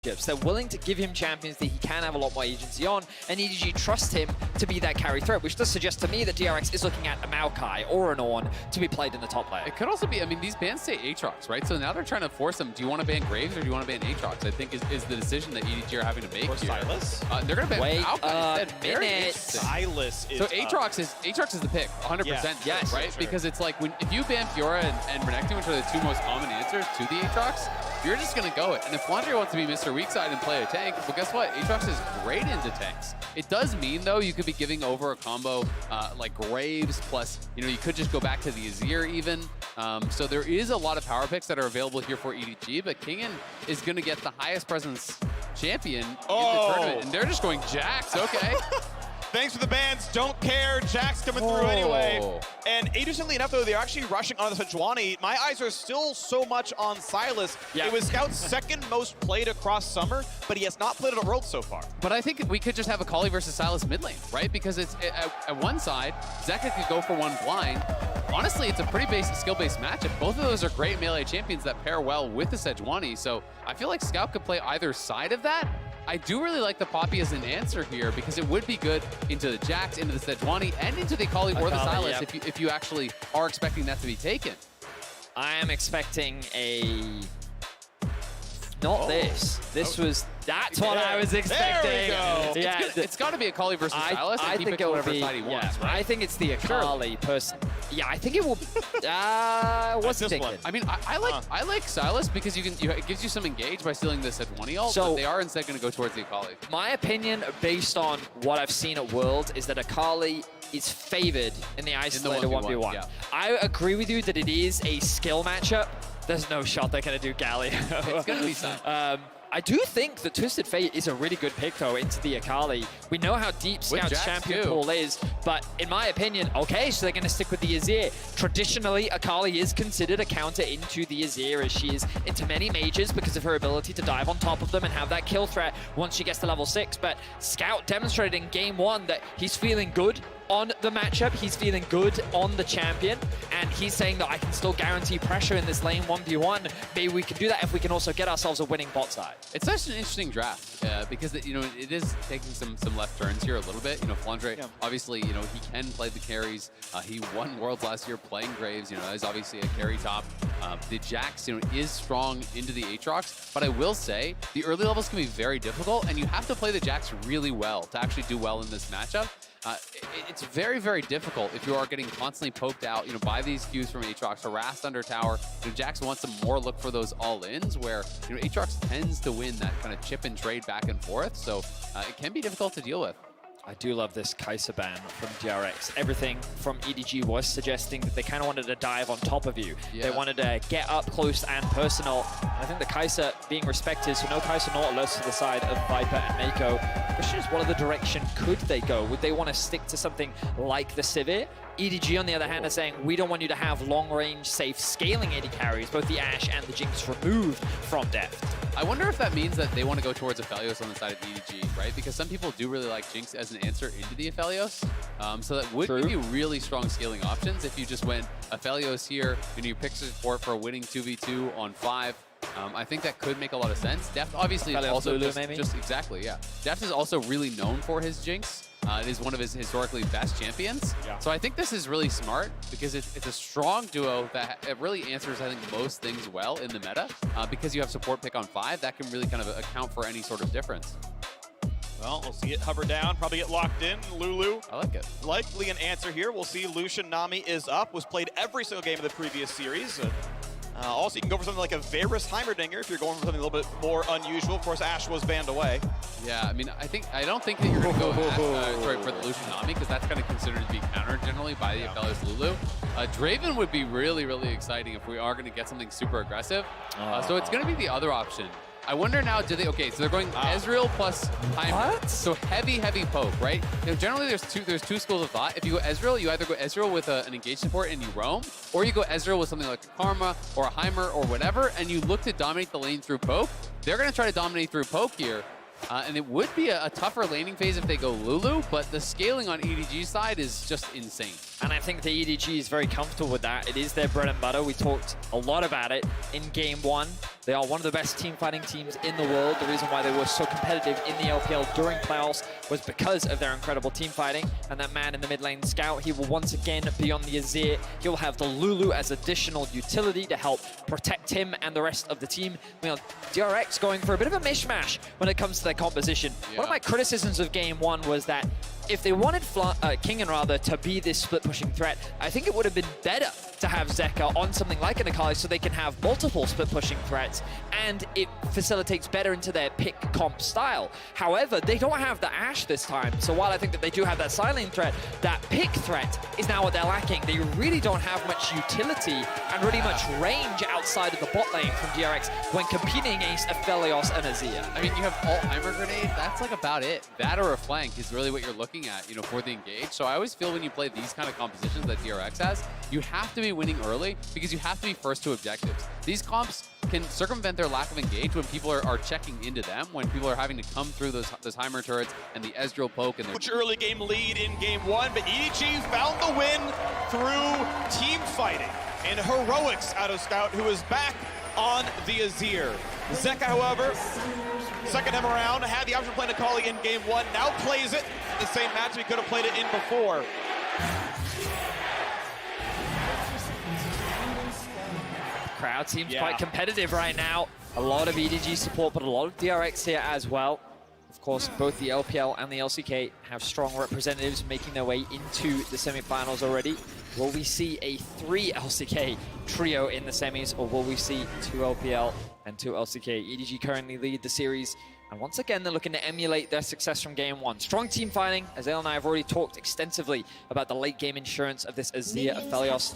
They're willing to give him champions that he can have a lot more agency on, and EDG trust him to be that carry threat, which does suggest to me that DRX is looking at a Maokai or an Ornn to be played in the top lane. It could also be, I mean, these bans say Aatrox, right? So now they're trying to force them. Do you want to ban Graves or do you want to ban Aatrox? I think is the decision that EDG are having to make or here. Sylas? They're going to ban Wait Maokai a instead. Very minute. interesting. Sylas is So Aatrox is the pick, 100%, Yes. right? Sure. Because it's like if you ban Fiora and Renekton, which are the two most common answers to the Aatrox, you're just going to go it. And if Flandre wants to be Mr. Weakside and play a tank, well, guess what? Aatrox is great into tanks. It does mean, though, you could be giving over a combo like Graves, plus, you know, you could just go back to the Azir even. So there is a lot of power picks that are available here for EDG, but Kingen is going to get the highest presence champion in the tournament. And they're just going Jax, okay. Thanks for the bans. Don't care. Jack's coming through anyway. And interestingly enough, though, they're actually rushing on the Sejuani. My eyes are still so much on Sylas. Yeah. It was Scout's second most played across summer, but he has not played at Worlds so far. But I think we could just have a Kali versus Sylas mid lane, right? Because it's at one side, Zeka could go for one blind. Honestly, it's a pretty basic skill-based matchup. Both of those are great melee champions that pair well with the Sejuani. So I feel like Scout could play either side of that. I do really like the Poppy as an answer here because it would be good into the Jax, into the Sejuani, and into the Akali or the Sylas if you actually are expecting that to be taken. I am expecting a... Not this. This was... That's what I was expecting. There we go. Yeah, It's got to be Akali versus Sylas. I and he think picks it will whatever be... side he wants, Yeah, right? I think it's the Akali person. Yeah, I think it will... what's this thinking? one. I mean, I like Sylas because it gives you some engage by stealing the Sejuani ult, So- but they are instead going to go towards the Akali. My opinion, based on what I've seen at World, is that Akali is favored in the isolated 1v1. Yeah. I agree with you that it is a skill matchup. There's no shot they're going to do Galio. It's going to be tough. I do think that Twisted Fate is a really good pick, though, into the Akali. We know how deep Scout's Jax, champion too. pool is, but in my opinion, okay, so they're going to stick with the Azir. Traditionally, Akali is considered a counter into the Azir, as she is into many mages because of her ability to dive on top of them and have that kill threat once she gets to level 6. But Scout demonstrated in game 1 that he's feeling good on the matchup, he's feeling good on the champion, and he's saying that I can still guarantee pressure in this lane 1v1. Maybe we can do that if we can also get ourselves a winning bot side. It's such an interesting draft because it is taking some left turns here a little bit. Flandre, obviously, he can play the carries. He won Worlds last year playing Graves. He's obviously a carry top. The Jax, is strong into the Aatrox, but I will say the early levels can be very difficult, and you have to play the Jax really well to actually do well in this matchup. It's very, very difficult if you are getting constantly poked out, by these Qs from Aatrox, harassed under tower. Jax wants to more look for those all-ins where, Aatrox tends to win that kind of chip and trade back and forth. So it can be difficult to deal with. I do love this Kai'Sa ban from DRX. Everything from EDG was suggesting that they kind of wanted to dive on top of you. Yeah. They wanted to get up close and personal. And I think the Kai'Sa being respected, so no Kai'Sa Nautilus to the side of Viper and Mako. The question is, what other direction could they go? Would they want to stick to something like the Sivir? EDG, on the other hand, are saying, we don't want you to have long-range, safe scaling AD carries, both the Ashe and the Jinx removed from depth. I wonder if that means that they want to go towards Aphelios on the side of EDG, right? Because some people do really like Jinx as an answer into the Aphelios. So that would give you really strong scaling options if you just went Aphelios here, and you pick support for a winning 2v2 on 5. I think that could make a lot of sense. Deft obviously is also just exactly, yeah. Deft is also really known for his Jinx. It is one of his historically best champions. Yeah. So I think this is really smart because it's a strong duo that it really answers, I think, most things well in the meta. Because you have support pick on 5, that can really kind of account for any sort of difference. Well, we'll see it hover down, probably get locked in. Lulu. I like it. Likely an answer here. We'll see Lucian Nami is up. Was played every single game of the previous series. Also, you can go for something like a Varus Heimerdinger if you're going for something a little bit more unusual. Of course, Ashe was banned away. Yeah, I mean, I don't think that you're going to go for the Lucian Nami because that's kind of considered to be countered generally by the Aphelios Lulu. Draven would be really, really exciting if we are going to get something super aggressive. So it's going to be the other option. I wonder now, do they, okay, so they're going Ezreal plus Heimer. What? So heavy poke, right? Generally there's two schools of thought. If you go Ezreal, you either go Ezreal with an engaged support and you roam, or you go Ezreal with something like a Karma or a Heimer or whatever, and you look to dominate the lane through poke. They're going to try to dominate through poke here. And it would be a tougher laning phase if they go Lulu, but the scaling on EDG's side is just insane. And I think the EDG is very comfortable with that. It is their bread and butter. We talked a lot about it in Game 1. They are one of the best team fighting teams in the world. The reason why they were so competitive in the LPL during playoffs was because of their incredible team fighting. And that man in the mid lane, Scout, he will once again be on the Azir. He'll have the Lulu as additional utility to help protect him and the rest of the team. DRX going for a bit of a mishmash when it comes to their composition. One of my criticisms of Game 1 was that if they wanted Kingen rather to be this split pushing threat, I think it would have been better to have Zeka on something like an Akali so they can have multiple split pushing threats and it facilitates better into their pick comp style. However, they don't have the Ashe this time, so while I think that they do have that silent threat, that pick threat is now what they're lacking. They really don't have much utility and really much range outside of the bot lane from DRX when competing against Aphelios and Azir. I mean, you have Altheimer Grenade, that's like about it. That or a flank is really what you're looking at, for the engage. So I always feel when you play these kind of compositions that DRX has, you have to be winning early because you have to be first to objectives. These comps can circumvent their lack of engage when people are checking into them, when people are having to come through those Heimer turrets and the Ezreal poke. And Huge early game lead in Game 1, but EDG found the win through team fighting and heroics out of Scout, who is back on the Azir. Zeka, however, second time around, had the option of playing Akali in Game 1, now plays it the same match he could have played it in before. Crowd seems quite competitive right now. A lot of EDG support, but a lot of DRX here as well. Of course, both the LPL and the LCK have strong representatives making their way into the semifinals already. Will we see a 3 LCK trio in the semis, or will we see 2 LPL and 2 LCK? EDG currently lead the series, and once again, they're looking to emulate their success from Game 1. Strong team fighting, as Ale and I have already talked extensively about the late game insurance of this Azir Aphelios.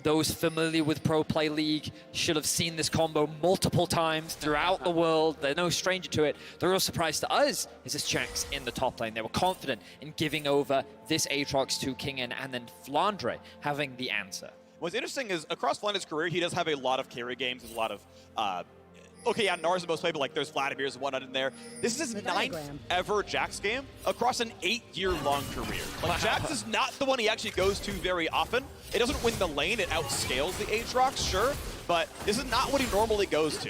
Those familiar with Pro Play League should have seen this combo multiple times throughout the world. They're no stranger to it. The real surprise to us is this Jax in the top lane. They were confident in giving over this Aatrox to Kingen, and then Flandre having the answer. What's interesting is across Flandre's career, he does have a lot of carry games and a lot of okay, yeah, Nars is most played, but like there's Vladimir's and whatnot in there. This is his 9th ever Jax game across an 8-year-long career. Like, Jax is not the one he actually goes to very often. It doesn't win the lane, it outscales the Aatrox, sure, but this is not what he normally goes to.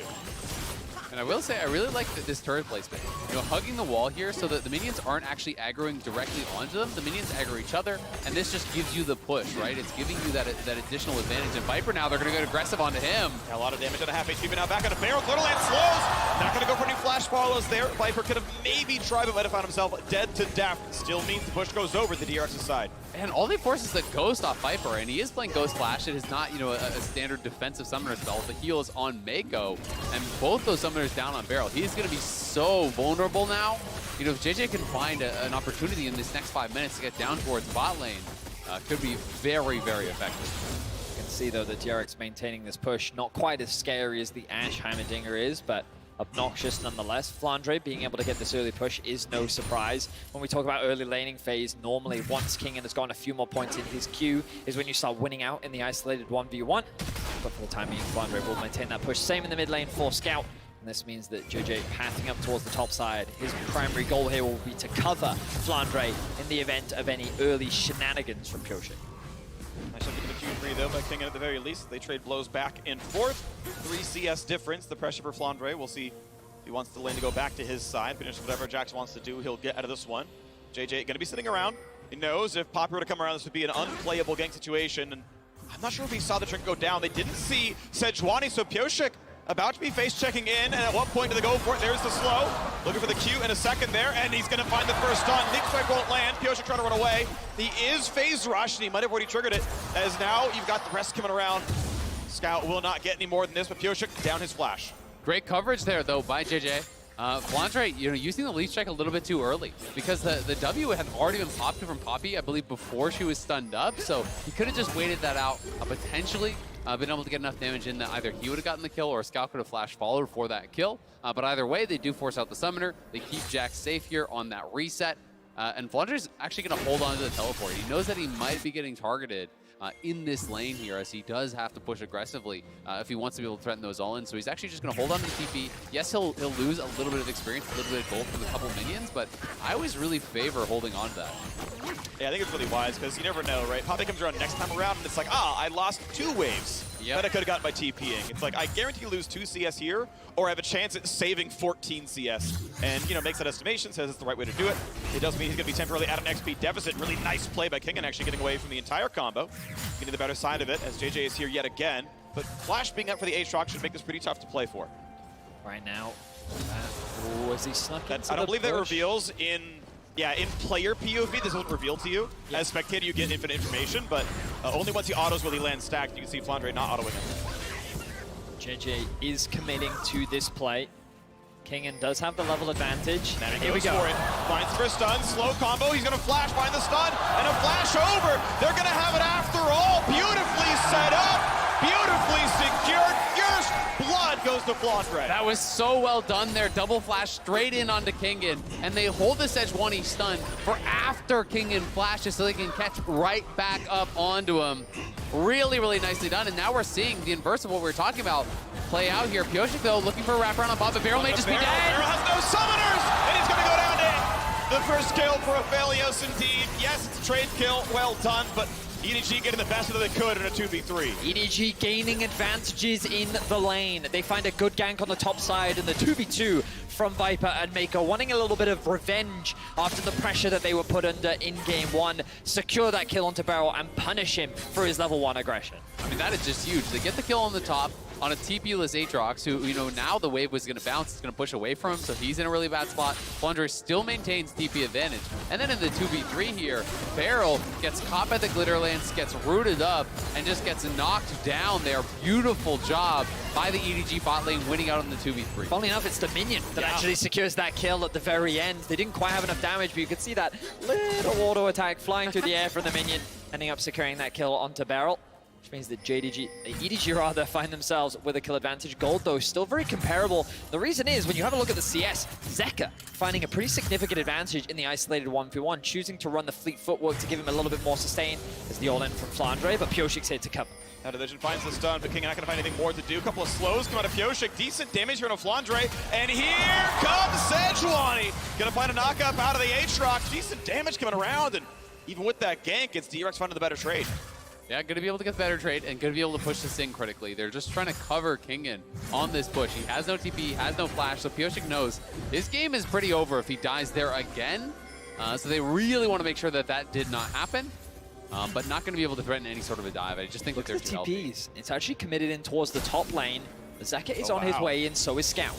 And I will say, I really like this turret placement. Hugging the wall here so that the minions aren't actually aggroing directly onto them. The minions aggro each other, and this just gives you the push, right? It's giving you that additional advantage. And Viper now, they're going to go aggressive onto him. Yeah, a lot of damage on a half HP, but now back on a barrel. Glittleland slows. Not going to go for any flash follows there. Viper could have maybe tried, but might have found himself dead to death. Still means the push goes over the DRX's side. And all they force is the Ghost off Viper, and he is playing Ghost Flash. It is not, a standard defensive summoner spell. The heal is on Mako, and both those summoners down on Barrel. He's going to be so vulnerable now. If JJ can find an opportunity in this next 5 minutes to get down towards bot lane, could be very, very effective. You can see, though, that DRX maintaining this push. Not quite as scary as the Ashe Heimerdinger is, but obnoxious nonetheless. Flandre being able to get this early push is no surprise. When we talk about early laning phase, normally once Kingen has gotten a few more points in his queue is when you start winning out in the isolated 1v1. But for the time being, Flandre will maintain that push. Same in the mid lane for Scout. And this means that JJ pathing up towards the top side. His primary goal here will be to cover Flandre in the event of any early shenanigans from Pyosik. Nice up into the 2-3 though by Kingen at the very least. They trade blows back and forth. 3 CS difference. The pressure for Flandre. We'll see if he wants the lane to go back to his side. Finish whatever Jax wants to do, he'll get out of this one. JJ going to be sitting around. He knows if Poppy were to come around, this would be an unplayable gank situation. And I'm not sure if he saw the trick go down. They didn't see Sejuani, so Pyosik about to be face checking in, and at what point do they go for it? There's the slow. Looking for the Q in a second there, and he's going to find the first stun. Leap strike won't land. Pyosik trying to run away. He is phase rushed, and he might have already triggered it, as now you've got the rest coming around. Scout will not get any more than this, but Pyosik down his flash. Great coverage there, though, by JJ. Flandre, using the lead strike a little bit too early because the W had already been popped from Poppy, I believe, before she was stunned up. So he could have just waited that out, potentially been able to get enough damage in that either he would have gotten the kill or Scout could have flash followed for that kill. But either way, they do force out the summoner. They keep Jax safe here on that reset. And Flandre's actually going to hold on to the teleport. He knows that he might be getting targeted in this lane here, as he does have to push aggressively if he wants to be able to threaten those all-ins. So he's actually just going to hold on to the TP. Yes, he'll lose a little bit of experience, a little bit of gold from a couple minions, but I always really favor holding on to that. Yeah, I think it's really wise because you never know, right? Poppy comes around next time around and it's like, I lost 2 waves that I could have gotten by TPing. It's like, I guarantee you lose 2 CS here or have a chance at saving 14 CS. And, makes that estimation, says it's the right way to do it. It does mean he's going to be temporarily at an XP deficit. Really nice play by Kingen, actually getting away from the entire combo. Getting the better side of it as JJ is here yet again. But Flash being up for the Aatrox should make this pretty tough to play for. Right now, was he snuck into I don't believe that push? reveals in player POV, this won't reveal to you. Yeah. As spectator, you get infinite information, but only once he autos will he land stacked. You can see Flandre not autoing him. JJ is committing to this play. Kingen does have the level advantage. And here we go. For it. Finds for a stun, slow combo. He's going to flash, find the stun, and a flash over. They're going to have it after all. Beautifully set up, beautifully secured. First blood goes to Flandre. That was so well done there. Double flash straight in onto Kingen, and they hold this edge 1E stun for after Kingen flashes so they can catch right back up onto him. Really, really nicely done. And now we're seeing the inverse of what we were talking about play out here. Pyosik, though, looking for a wraparound on Bob, but Barrel may just be dead. Barrel has no summoners, and he's going to go down to the first kill for Aphelios indeed. Yes, it's a trade kill, well done, but EDG getting the best that they could in a 2v3. EDG gaining advantages in the lane. They find a good gank on the top side in the 2v2 from Viper and Mako, wanting a little bit of revenge after the pressure that they were put under in game 1. Secure that kill onto Barrel and punish him for his level 1 aggression. I mean, that is just huge. They get the kill on the top on a TP-less Aatrox, who, now the wave was going to bounce. It's going to push away from him, so he's in a really bad spot. Flandre still maintains TP advantage. And then in the 2v3 here, Barrel gets caught by the Glitter Lance, gets rooted up, and just gets knocked down there. Beautiful job by the EDG bot lane, winning out on the 2v3. Funnily enough, it's the minion that actually secures that kill at the very end. They didn't quite have enough damage, but you could see that little auto attack flying through the air from the minion, ending up securing that kill onto Barrel. Which means that EDG rather, find themselves with a kill advantage. Gold, though, still very comparable. The reason is, when you have a look at the CS, Zeka finding a pretty significant advantage in the isolated 1v1, choosing to run the fleet footwork to give him a little bit more sustain as the all-in from Flandre, but Piosik's here to cover. Now Division finds the stun, but King not going to find anything more to do. A couple of slows come out of Pyosik. Decent damage here on Flandre. And here comes Sejuani. Going to find a knockup out of the Aatrox. Decent damage coming around, and even with that gank, it's DRX finding the better trade. Yeah, going to be able to get the better trade and going to be able to push this in critically. They're just trying to cover Kingen on this push. He has no TP, he has no flash, so Pyosik knows his game is pretty over if he dies there again. So they really want to make sure that that did not happen, but not going to be able to threaten any sort of a dive. I just think that they're too healthy. It's actually committed in towards the top lane. Zeka is on his way in, so is Scout.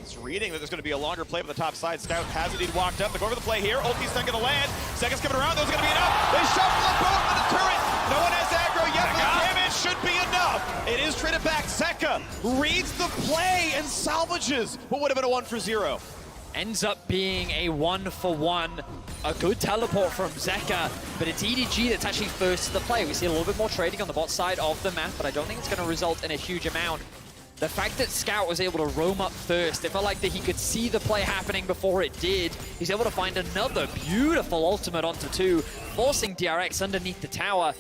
It's reading that there's going to be a longer play on the top side. Scout has indeed walked up. They go over the play here. Ulti's then going to land. Zeka's coming around. Those are going to be enough. They shuffle the boat with the turret. No one has aggro yet, but the damage should be enough. It is traded back. Zeka reads the play and salvages what would have been a 1-for-0. Ends up being a 1-for-1. A good teleport from Zeka, but it's EDG that's actually first to the play. We see a little bit more trading on the bot side of the map, but I don't think it's going to result in a huge amount. The fact that Scout was able to roam up first, it felt like that he could see the play happening before it did. He's able to find another beautiful ultimate onto 2, forcing DRX underneath the tower.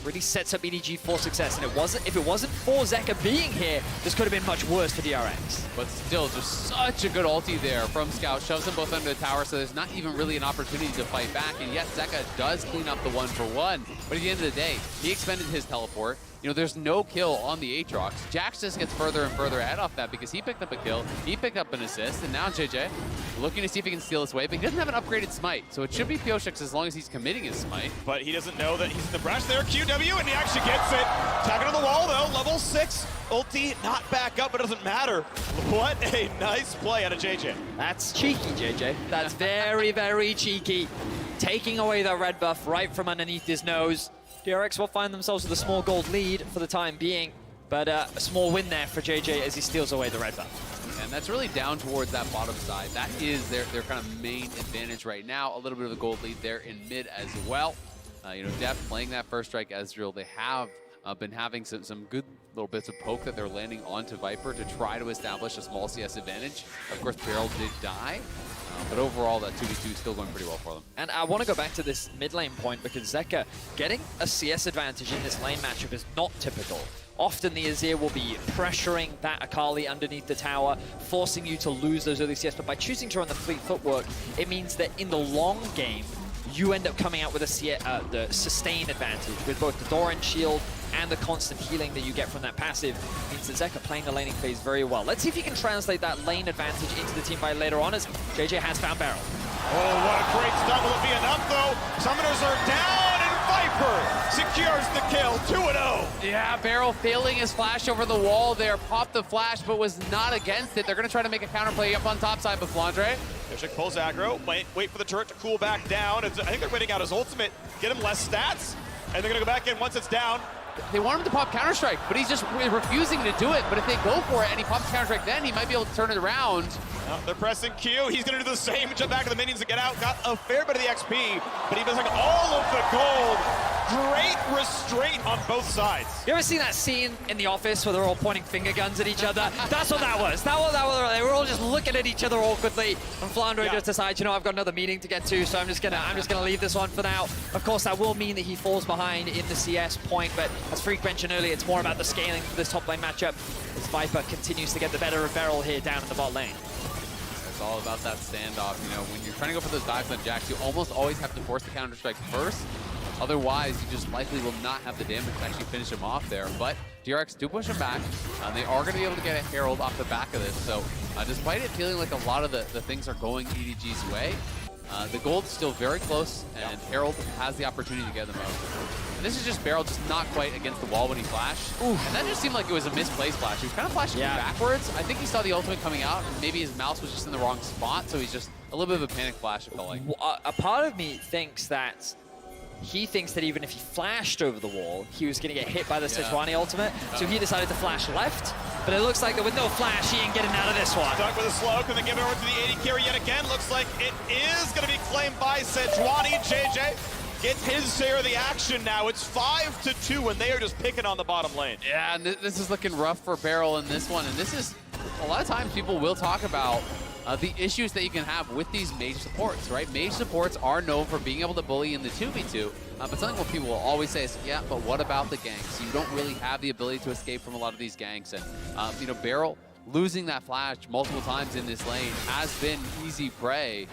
Really sets up EDG for success, and if it wasn't for Zeka being here, this could have been much worse for DRX. But still, just such a good ulti there from Scout. Shoves them both under the tower, so there's not even really an opportunity to fight back. And yes, Zeka does clean up the 1-for-1, but at the end of the day, he expended his teleport. There's no kill on the Aatrox. Jax just gets further and further ahead off that because he picked up a kill, he picked up an assist, and now JJ looking to see if he can steal his wave, but he doesn't have an upgraded smite, so it should be Piosik's as long as he's committing his smite. But he doesn't know that he's in the brush there, QW, and he actually gets it. Tagging on the wall, though, level 6. Ulti not back up, but it doesn't matter. What a nice play out of JJ. That's cheeky, JJ. That's very, very cheeky. Taking away the red buff right from underneath his nose. DRX will find themselves with a small gold lead for the time being, but a small win there for JJ as he steals away the red buff. And that's really down towards that bottom side. That is their kind of main advantage right now. A little bit of a gold lead there in mid as well. Def playing that first strike Ezreal. They have been having some good little bits of poke that they're landing onto Viper to try to establish a small CS advantage. Of course, Beryl did die, but overall that 2v2 is still going pretty well for them. And I want to go back to this mid lane point because Zeka getting a CS advantage in this lane matchup is not typical. Often the Azir will be pressuring that Akali underneath the tower, forcing you to lose those early CS, but by choosing to run the fleet footwork, it means that in the long game, you end up coming out with the sustain advantage with both the Doran shield and the constant healing that you get from that passive. Means that Zeka playing the laning phase very well. Let's see if he can translate that lane advantage into the team fight later on, as JJ has found Beryl. Oh, what a great stun. Will it be enough, though? Summoners are down, and Viper secures the kill, 2-0. Yeah, Beryl failing his flash over the wall there. Popped the flash, but was not against it. They're going to try to make a counterplay up on top side with Flandre. Yoshik pulls aggro, wait for the turret to cool back down. I think they're waiting out his ultimate, get him less stats, and they're going to go back in once it's down. They want him to pop Counter-Strike, but he's just refusing to do it. But if they go for it and he pops Counter-Strike, then he might be able to turn it around. They're pressing Q. He's going to do the same, jump back to the minions to get out. Got a fair bit of the XP, but he does like all of the gold. Great restraint on both sides. You ever seen that scene in The Office where they're all pointing finger guns at each other? That's what that was. They were all just looking at each other awkwardly, and Flandre just decides, you know, I've got another meeting to get to, so I'm just gonna leave this one for now. Of course, that will mean that he falls behind in the CS point, but as Freak mentioned earlier, it's more about the scaling for this top lane matchup as Viper continues to get the better of Beryl here down in the bot lane. It's all about that standoff. You know, when you're trying to go for those dives on Jax, you almost always have to force the Counter-Strike first. Otherwise, you just likely will not have the damage to actually finish him off there. But DRX do push him back. They are going to be able to get a Herald off the back of this. So despite it feeling like a lot of the things are going EDG's way, the gold's still very close, and Herald has the opportunity to get them out. And this is just Beryl just not quite against the wall when he flashed. Ooh. And that just seemed like it was a misplaced flash. He was kind of flashing backwards. I think he saw the ultimate coming out, and maybe his mouse was just in the wrong spot, so he's just a little bit of a panic flash, it felt like. A part of me thinks that he thinks that even if he flashed over the wall, he was going to get hit by the Sejuani ultimate, so he decided to flash left. But it looks like that with no flash, he ain't getting out of this one. Stuck with a slow, can they give it over to the AD carry yet again? Looks like it is going to be claimed by Sejuani. JJ gets his share of the action now. It's 5-2, and they are just picking on the bottom lane. Yeah, and this is looking rough for Beryl in this one, and this is, a lot of times people will talk about the issues that you can have with these mage supports, right? Mage supports are known for being able to bully in the 2v2, but something what people will always say is, yeah, but what about the ganks? You don't really have the ability to escape from a lot of these ganks, and you know, Beryl losing that flash multiple times in this lane has been easy prey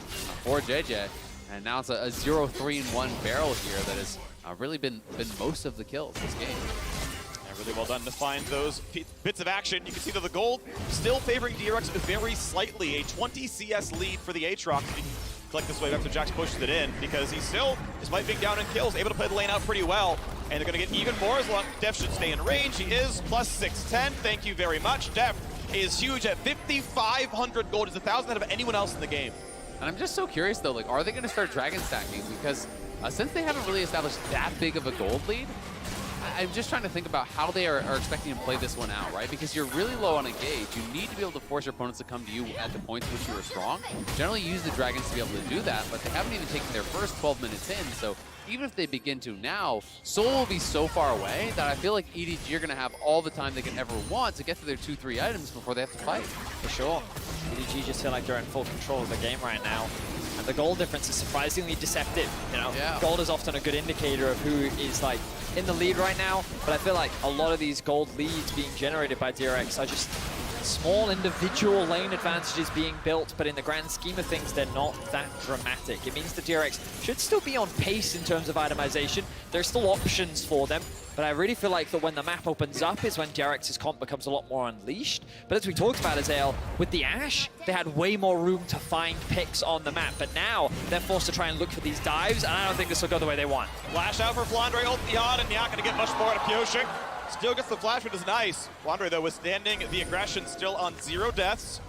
for JJ, and now it's a 0-3-1 Beryl here that has really been most of the kills this game. Really well done to find those bits of action. You can see that the gold still favoring DRX very slightly. A 20 CS lead for the Aatrox. He can collect this wave after Jax pushes it in because he's still, despite being down in kills, able to play the lane out pretty well. And they're going to get even more as long as Def should stay in range. He is plus 610. Thank you very much. Def is huge at 5,500 gold. It's 1,000 out of anyone else in the game. And I'm just so curious though, like, are they going to start dragon stacking? Because since they haven't really established that big of a gold lead, I'm just trying to think about how they are expecting to play this one out, right? Because you're really low on a gauge. You need to be able to force your opponents to come to you at the points which you are strong. Generally use the dragons to be able to do that, but they haven't even taken their first 12 minutes in, so even if they begin to now, Soul will be so far away that I feel like EDG are going to have all the time they can ever want to get to their 2-3 items before they have to fight. For sure. EDG just feel like they're in full control of the game right now. And the gold difference is surprisingly deceptive. You know, gold is often a good indicator of who is like in the lead right now, but I feel like a lot of these gold leads being generated by DRX are just small individual lane advantages being built, but in the grand scheme of things, they're not that dramatic. It means the DRX should still be on pace in terms of itemization. There's still options for them, but I really feel like that when the map opens up is when DRX's comp becomes a lot more unleashed. But as we talked about, Azael, with the Ashe, they had way more room to find picks on the map, but now they're forced to try and look for these dives, and I don't think this will go the way they want. Flash out for Flandre, ulti on, and not going to get much more out of Pioshik. Still gets the flash, which is nice. Flandre, though, withstanding the aggression, still on 0 deaths.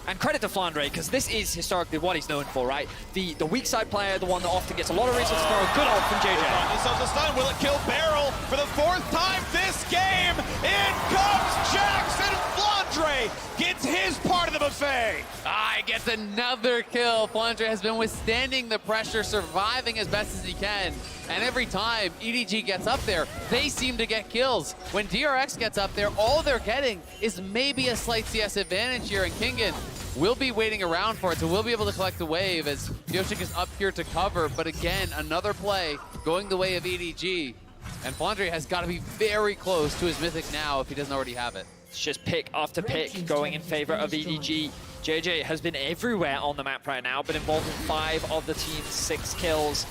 And credit to Flandre, because this is historically what he's known for, right? The weak side player, the one that often gets a lot of resources for a good ult from JJ. This is a stun. Will it kill Beryl for the 4th time this game? In comes Jax, and Flandre gets his part of the Fei. He gets another kill. Flandre has been withstanding the pressure, surviving as best as he can. And every time EDG gets up there, they seem to get kills. When DRX gets up there, all they're getting is maybe a slight CS advantage here, and Kingen will be waiting around for it, so we'll be able to collect the wave as Pioshik is up here to cover. But again, another play going the way of EDG. And Flandre has got to be very close to his mythic now if he doesn't already have it. It's just pick after pick going in favor of EDG. JJ has been everywhere on the map right now, been involved in 5 of the team's 6 kills.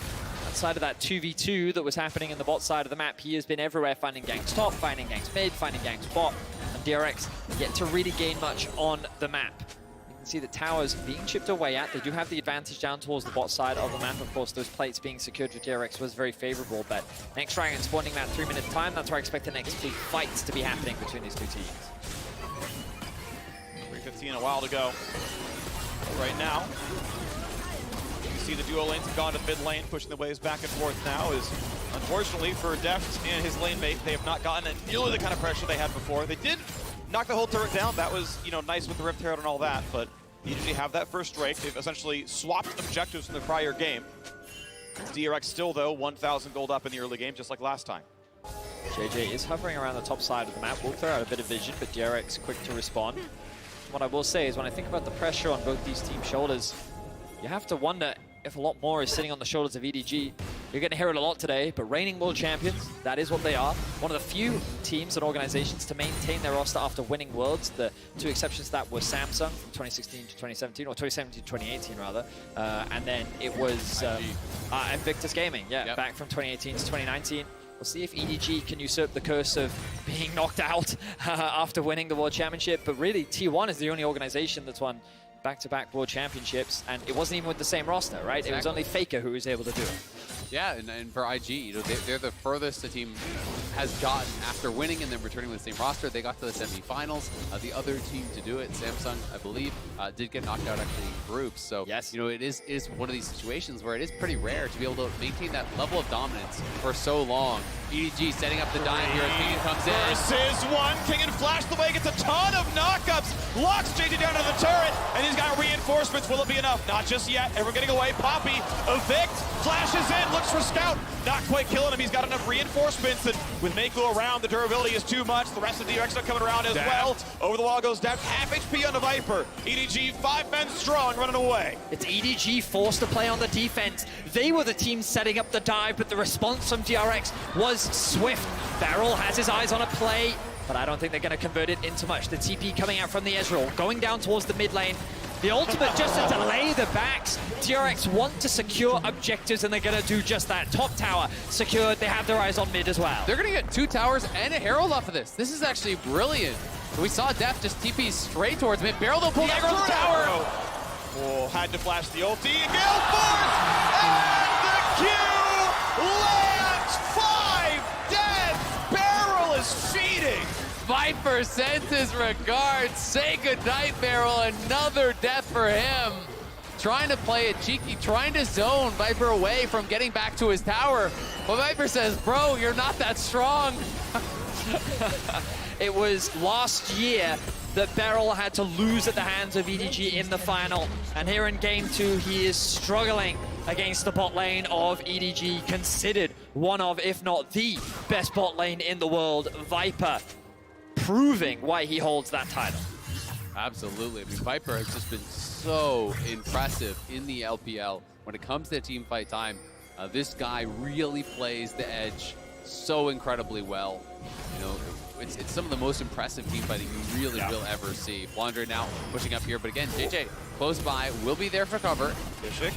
Outside of that 2v2 that was happening in the bot side of the map, he has been everywhere, finding ganks top, finding ganks mid, finding ganks bot. And DRX yet to really gain much on the map. You can see the towers being chipped away at. They do have the advantage down towards the bot side of the map. Of course, those plates being secured with DRX was very favorable, but next Dragon spawning that 3-minute time, that's where I expect the next big fights to be happening between these two teams. 3:15, a while to go. But right now, you see the duo lanes have gone to mid lane, pushing the waves back and forth now. Is unfortunately for Deft and his lane mate, they have not gotten nearly the kind of pressure they had before. They did knock the whole turret down. That was, you know, nice with the Rift Herald and all that, but you usually have that first Drake. They've essentially swapped objectives from the prior game. It's DRX still, though, 1,000 gold up in the early game, just like last time. JJ is hovering around the top side of the map. Will throw out a bit of vision, but DRX quick to respond. What I will say is when I think about the pressure on both these team shoulders, you have to wonder if a lot more is sitting on the shoulders of EDG. You're going to hear it a lot today, but reigning world champions, that is what they are. One of the few teams and organizations to maintain their roster after winning worlds. The 2 exceptions to that were Samsung from 2016 to 2017, or 2017 to 2018 rather. And then it was Invictus Gaming, back from 2018 to 2019. We'll see if EDG can usurp the curse of being knocked out after winning the World Championship. But really, T1 is the only organization that's won back-to-back World Championships, and it wasn't even with the same roster, right? Exactly. It was only Faker who was able to do it. Yeah, and for IG, you know, they're the furthest the team has gotten after winning and then returning with the same roster. They got to the semifinals. The other team to do it, Samsung, I believe, did get knocked out actually in groups. So, yes, you know, it is one of these situations where it is pretty rare to be able to maintain that level of dominance for so long. EDG setting up the dive here as Kingen comes in. Versus one. Kingen flash the way, gets a ton of knockups. Locks JJ down to the turret, and he's got reinforcements. Will it be enough? Not just yet. Everyone getting away. Poppy, evict, flashes in, looks for Scout. Not quite killing him. He's got enough reinforcements, and with Mako around, the durability is too much. The rest of the DRX are coming around as well. Over the wall goes down. Half HP on the Viper. EDG, 5 men strong, running away. It's EDG forced to play on the defense. They were the team setting up the dive, but the response from DRX was swift. Beryl has his eyes on a play, but I don't think they're going to convert it into much. The TP coming out from the Ezreal, going down towards the mid lane. The ultimate just to delay the backs. DRX want to secure objectives, and they're going to do just that. Top tower secured. They have their eyes on mid as well. They're going to get 2 towers and a Herald off of this. This is actually brilliant. We saw Deft just TP straight towards mid. Beryl, they'll pull back from the tower. Oh, had to flash the ulti. Gale Force! And the Q lands 5 dead. Beryl is feeding. Viper sends his regards. Say goodnight, Beryl. Another death for him. Trying to play it cheeky, trying to zone Viper away from getting back to his tower. But Viper says, bro, you're not that strong. It was last year that Beryl had to lose at the hands of EDG in the final. And here in Game 2, he is struggling against the bot lane of EDG, considered one of, if not the best bot lane in the world. Viper proving why he holds that title. Absolutely. I mean, Viper has just been so impressive in the LPL. When it comes to team fight time, this guy really plays the edge so incredibly well. You know, it's some of the most impressive team fighting you really will ever see. Flandre now pushing up here, but again, JJ close by, will be there for cover. Pioshik,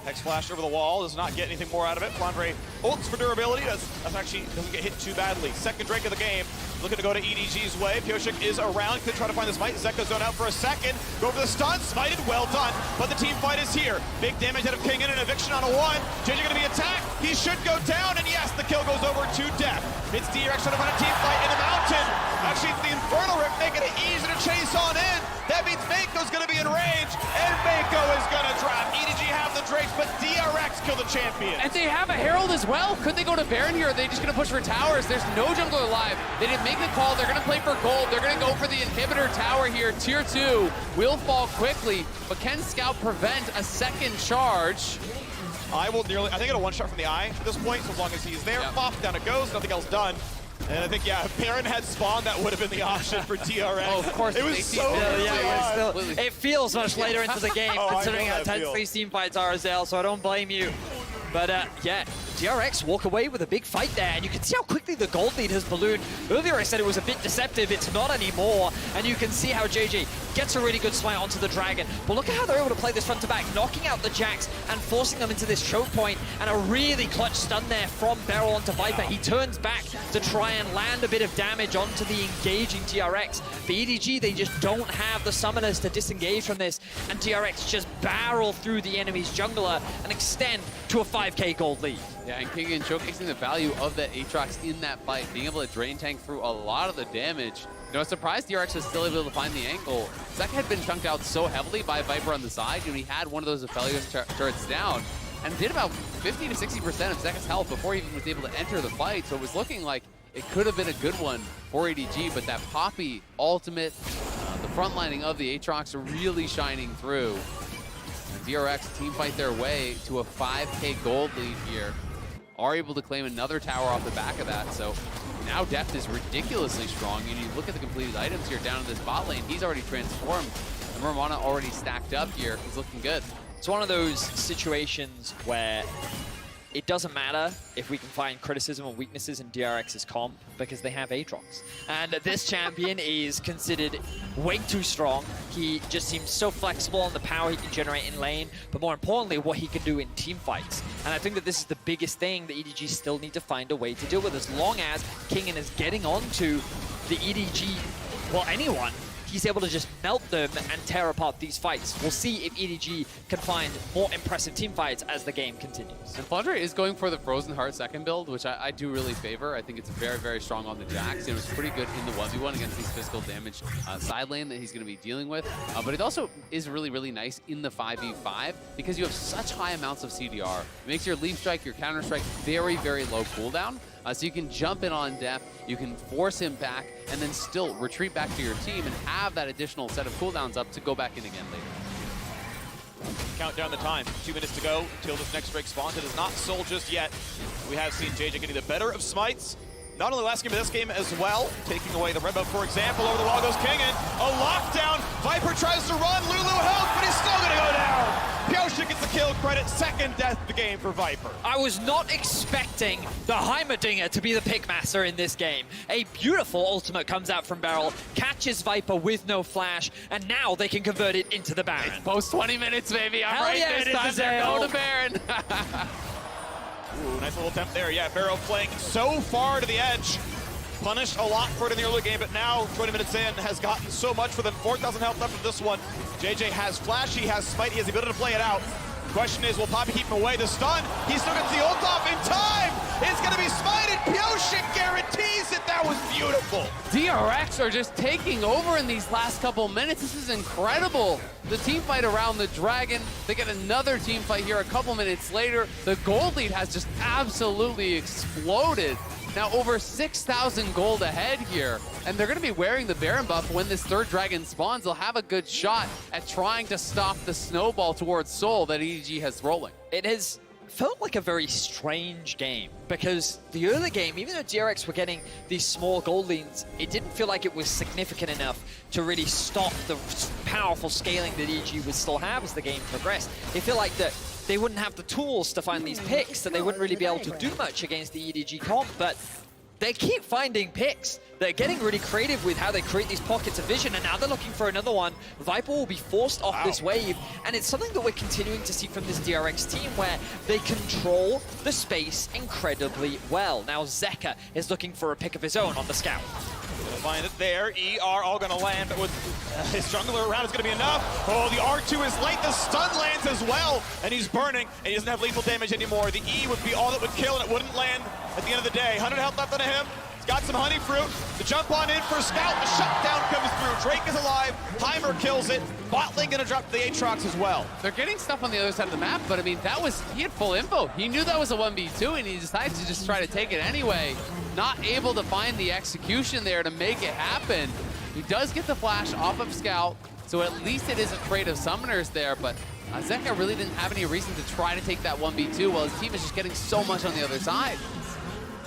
Hex Flash over the wall, does not get anything more out of it. Flandre ults for durability, that's actually doesn't get hit too badly. Second Drake of the game, looking to go to EDG's way. Pioshik is around, could try to find the smite. Zeka zone out for a second, go for the stun, smited, well done. But the team fight is here. Big damage out of Kingen, an eviction on a 1. JJ gonna be attacked, he should go down, and yes, the kill goes over to Death. It's DRX trying to find a team fight in the mountain. Actually, it's the Infernal Rift making it easy to chase on in. That means Mako's gonna be in range, and Mako is gonna drop. EDG have the Drakes, but DRX kill the of champions. And they have a Herald as well. Could they go to Baron here? Or are they just going to push for towers? There's no jungler alive. They didn't make the call. They're going to play for gold. They're going to go for the inhibitor tower here. Tier 2 will fall quickly, but can Scout prevent a second charge? I think it'll one-shot from the eye at this point, so as long as he's there. Pop, down it goes, nothing else done. And I think, yeah, if Baron had spawned, that would have been the option for DRX. Oh, of course. It was so it feels much later into the game, considering how tense these team fights are as well, so I don't blame you. But yeah, DRX walk away with a big fight there, and you can see how quickly the gold lead has ballooned. Earlier I said it was a bit deceptive, it's not anymore, and you can see how JJ gets a really good smite onto the Dragon. But look at how they're able to play this front to back, knocking out the Jax and forcing them into this choke point, and a really clutch stun there from Beryl onto Viper. He turns back to try and land a bit of damage onto the engaging DRX. The EDG, they just don't have the summoners to disengage from this, and DRX just barrel through the enemy's jungler and extend to a 5k gold lead. Yeah, and Keegan showcasing the value of that Aatrox in that fight, being able to drain tank through a lot of the damage. You know, I was surprised DRX was still able to find the angle. Zeka had been chunked out so heavily by Viper on the side, and he had one of those Aphelios turrets down, and did about 50 to 60% of Zeka's health before he even was able to enter the fight. So it was looking like it could have been a good one for EDG, but that Poppy ultimate, the frontlining of the Aatrox really shining through. And DRX team fight their way to a 5k gold lead here. Are able to claim another tower off the back of that, so now depth is ridiculously strong. And you look at the completed items here down in this bot lane, he's already transformed. And Romana already stacked up here. He's looking good. It's one of those situations where it doesn't matter if we can find criticism or weaknesses in DRX's comp, because they have Aatrox. And this champion is considered way too strong. He just seems so flexible on the power he can generate in lane, but more importantly, what he can do in team fights. And I think that this is the biggest thing that EDG still need to find a way to deal with. As long as Kingen is getting onto the EDG, well, anyone, he's able to just melt them and tear apart these fights. We'll see if EDG can find more impressive team fights as the game continues. And Flandre is going for the Frozen Heart second build, which I do really favor. I think it's very, very strong on the Jax. It was pretty good in the 1v1 against these physical damage side lane that he's going to be dealing with. But it also is really, really nice in the 5v5 because you have such high amounts of CDR. It makes your leap strike, your counter strike very, very low cooldown. So you can jump in on Def, you can force him back, and then still retreat back to your team and have that additional set of cooldowns up to go back in again later. Count down the time. 2 minutes to go until this next break spawns. It is not sold just yet. We have seen JJ getting the better of smites. Not only last game, but this game as well. Taking away the red buff, for example. Over the wall goes Kingen. A lockdown. Viper tries to run. Lulu help, but he's still going to go down. Pioshik gets the kill credit. Second death of the game for Viper. I was not expecting the Heimerdinger to be the pickmaster in this game. A beautiful ultimate comes out from Beryl, catches Viper with no flash, and now they can convert it into the Baron. It's post 20 minutes, baby. I'm Hell right yeah, this time. They're going to Baron. Ooh, nice little attempt there. Yeah, Beryl playing so far to the edge. Punished a lot for it in the early game, but now, 20 minutes in, has gotten so much for them. 4,000 health left of this one. JJ has flash, he has smite, he has the ability to play it out. Question is, will Poppy keep him away? The stun, he still gets the ult off in time! It's gonna be smited! Pioshik guarantees it! That was beautiful! DRX are just taking over in these last couple minutes. This is incredible. The team fight around the Dragon. They get another team fight here a couple minutes later. The gold lead has just absolutely exploded. Now over 6,000 gold ahead here, and they're going to be wearing the Baron buff when this third Dragon spawns. They'll have a good shot at trying to stop the snowball towards Soul that EDG has rolling. It has felt like a very strange game, because the early game, even though DRX were getting these small gold leads, it didn't feel like it was significant enough to really stop the powerful scaling that EDG would still have as the game progressed. It felt like that they wouldn't have the tools to find these picks, that they wouldn't really be able to do much against the EDG comp, but they keep finding picks. They're getting really creative with how they create these pockets of vision, and now they're looking for another one. Viper will be forced off this wave, and it's something that we're continuing to see from this DRX team, where they control the space incredibly well. Now Zeka is looking for a pick of his own on the scout. Gonna find it there. ER all gonna land, but with his jungler around, it's gonna be enough. Oh, the R2 is late. The stun lands as well, and he's burning, and he doesn't have lethal damage anymore. The E would be all that would kill, and it wouldn't land at the end of the day. 100 health left on him. He's got some honey fruit. The jump on in for Scout. The shutdown comes through. Drake is alive. Heimer kills it. Bot lane gonna drop the Aatrox as well. They're getting stuff on the other side of the map, but I mean, he had full info. He knew that was a 1v2, and he decided to just try to take it anyway. Not able to find the execution there to make it happen. He does get the flash off of Scout, so at least it is a trade of summoners there, but Zeka really didn't have any reason to try to take that 1v2 while his team is just getting so much on the other side.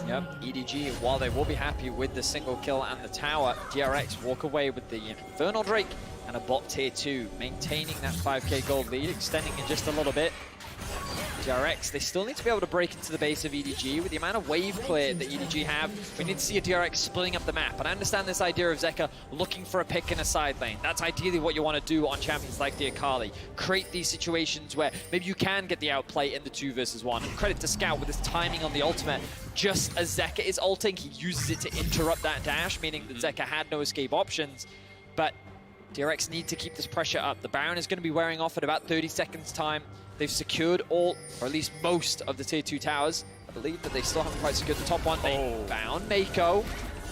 Yep, EDG, while they will be happy with the single kill and the tower, DRX walk away with the Infernal Drake and a bot tier 2, maintaining that 5k gold lead, extending it just a little bit. DRX, they still need to be able to break into the base of EDG. With the amount of wave clear that EDG have, we need to see a DRX splitting up the map. And I understand this idea of Zeka looking for a pick in a side lane. That's ideally what you want to do on champions like the Akali. Create these situations where maybe you can get the outplay in the 2 versus 1. And credit to Scout with his timing on the ultimate. Just as Zeka is ulting, he uses it to interrupt that dash, meaning that Zeka had no escape options. But DRX need to keep this pressure up. The Baron is going to be wearing off at about 30 seconds time. They've secured all, or at least most, of the tier 2 towers. I believe that they still haven't quite secured the top one. They found Mako.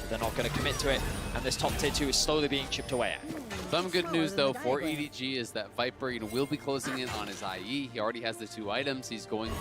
They're not going to commit to it. And this top tier 2 is slowly being chipped away at. Some good news, though, for EDG is that Viper will be closing in on his IE. He already has the 2 items. He's going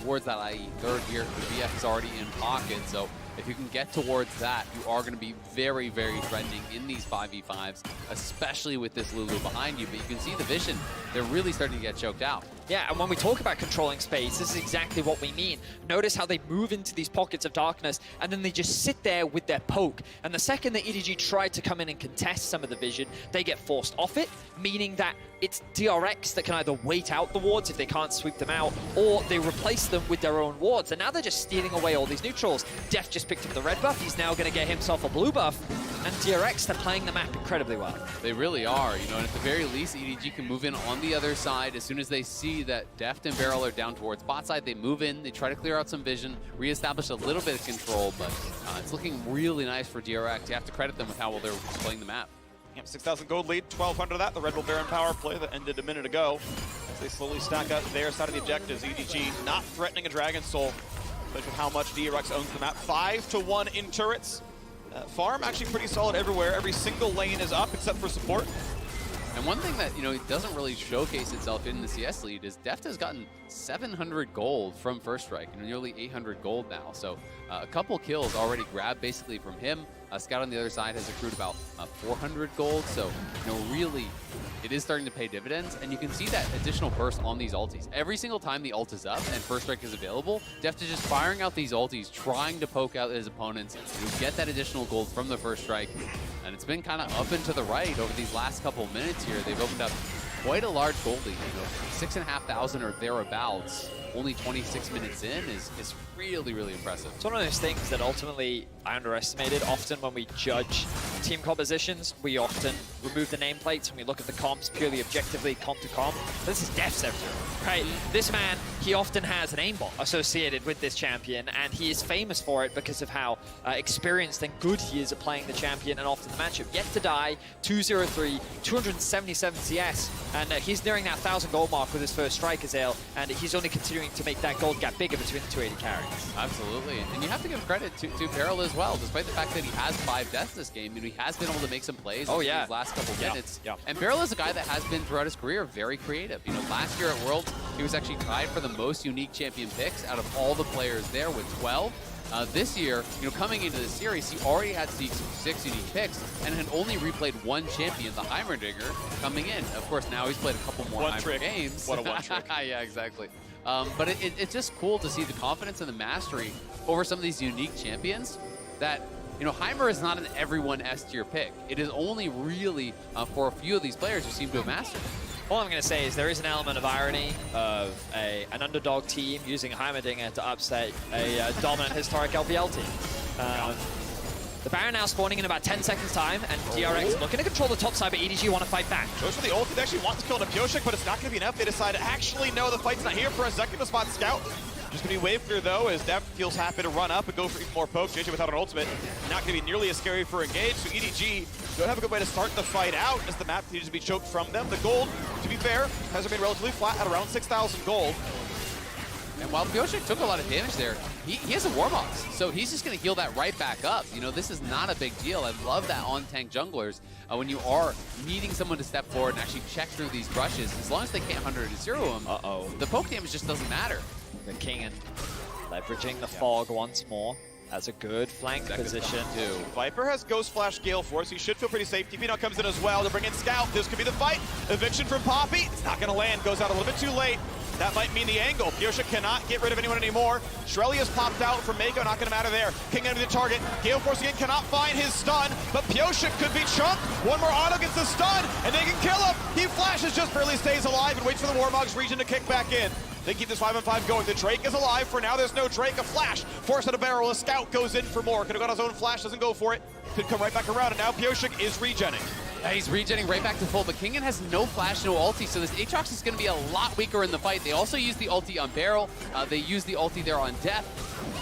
towards that IE third here. The BF is already in pocket, so if you can get towards that, you are going to be very, very threatening in these 5v5s, especially with this Lulu behind you. But you can see the vision. They're really starting to get choked out. Yeah, and when we talk about controlling space, this is exactly what we mean. Notice how they move into these pockets of darkness, and then they just sit there with their poke. And the second that EDG tried to come in and contest some of the vision, they get forced off it, meaning that it's DRX that can either wait out the wards if they can't sweep them out, or they replace them with their own wards. And now they're just stealing away all these neutrals. Def just picked up the red buff. He's now going to get himself a blue buff. And DRX, they're playing the map incredibly well. They really are, you know, and at the very least, EDG can move in on the other side. As soon as they see that Deft and Beryl are down towards bot side, they move in, they try to clear out some vision, reestablish a little bit of control, but it's looking really nice for DRX. You have to credit them with how well they're playing the map. Yep, 6,000 gold lead, 1,200 of that. The Red Bull Baron power play that ended a minute ago. As they slowly stack up their side of the objectives. EDG not threatening a Dragon Soul, but with how much DRX owns the map. 5-1 in turrets. Farm actually pretty solid everywhere. Every single lane is up except for support. And one thing that, you know, it doesn't really showcase itself in the CS lead is Deft has gotten 700 gold from First Strike, and nearly 800 gold now. So a couple kills already grabbed basically from him. Scout on the other side has accrued about 400 gold. So, you know, really, it is starting to pay dividends. And you can see that additional burst on these ultis. Every single time the ult is up and First Strike is available, Deft is just firing out these ultis, trying to poke out his opponents to get that additional gold from the First Strike. And it's been kind of up and to the right over these last couple minutes here. They've opened up quite a large gold lead, you know, 6,500 or thereabouts. Only 26 minutes in is really, really impressive. It's one of those things that ultimately I underestimated. Often when we judge team compositions, we often remove the nameplates and we look at the comps purely objectively, comp to comp. This is Deft's everywhere, right? This man, he often has an aimbot associated with this champion, and he is famous for it because of how experienced and good he is at playing the champion and often the matchup. Yet to die, 203, 277 CS, and he's nearing that 1,000 gold mark with his first strike as Ale, and he's only continuing to make that gold gap bigger between the 280 carries. Absolutely, and you have to give credit to Beryl as well, despite the fact that he has 5 deaths this game, and he has been able to make some plays in these last couple minutes. And Beryl is a guy that has been throughout his career very creative. You know, last year at Worlds, he was actually tied for the most unique champion picks out of all the players there with 12. This year, you know, coming into the series, he already had 6 unique picks and had only replayed one champion, the Heimerdinger, coming in. Of course, now he's played a couple more Heimer games. What a one trick. Yeah, exactly. But it's just cool to see the confidence and the mastery over some of these unique champions that, you know, Heimer is not an everyone S-tier pick. It is only really for a few of these players who seem to have mastered it. All I'm going to say is there is an element of irony of an underdog team using Heimerdinger to upset a dominant historic LPL team. The Baron now spawning in about 10 seconds time, and DRX looking to control the top side, but EDG want to fight back. Goes for the ult. They actually want to kill Nepioshik, but it's not going to be enough. They decide, actually, no, the fight's not here for us. Zeka to spot Scout. Just going to be wave clear, though, as Deft feels happy to run up and go for even more poke. JJ without an ultimate, not going to be nearly as scary for Engage, so EDG don't have a good way to start the fight out as the map needs to be choked from them. The gold, to be fair, has remained relatively flat at around 6,000 gold. And while Nepioshik took a lot of damage there, he has a Warmox, so he's just going to heal that right back up. You know, this is not a big deal. I love that on-tank junglers. When you are needing someone to step forward and actually check through these brushes, as long as they can't 100-0 them, the poke damage just doesn't matter. The King leveraging the fog once more. That's a good flank position. Too. Viper has Ghost Flash Gale Force. He should feel pretty safe. TP now comes in as well to bring in Scout. This could be the fight. Eviction from Poppy. It's not going to land. Goes out a little bit too late. That might mean the angle. Pyosik cannot get rid of anyone anymore. Shrelly has popped out from Mako. Not going to matter there. King enemy the target. Gale Force again cannot find his stun, but Pyosik could be chunked. One more auto gets the stun, and they can kill him. He flashes, just barely stays alive, and waits for the Warmog's region to kick back in. They keep this 5-on-5 going. The Drake is alive. For now, there's no Drake. A flash. Force at a barrel. A Scout goes in for more. Could have got his own flash. Doesn't go for it. Could come right back around. And now Pyosik is regenning. Yeah, he's regenning right back to full, but Kingen has no flash, no ulti, so this Aatrox is going to be a lot weaker in the fight. They also use the ulti on Barrel. They use the ulti there on Death.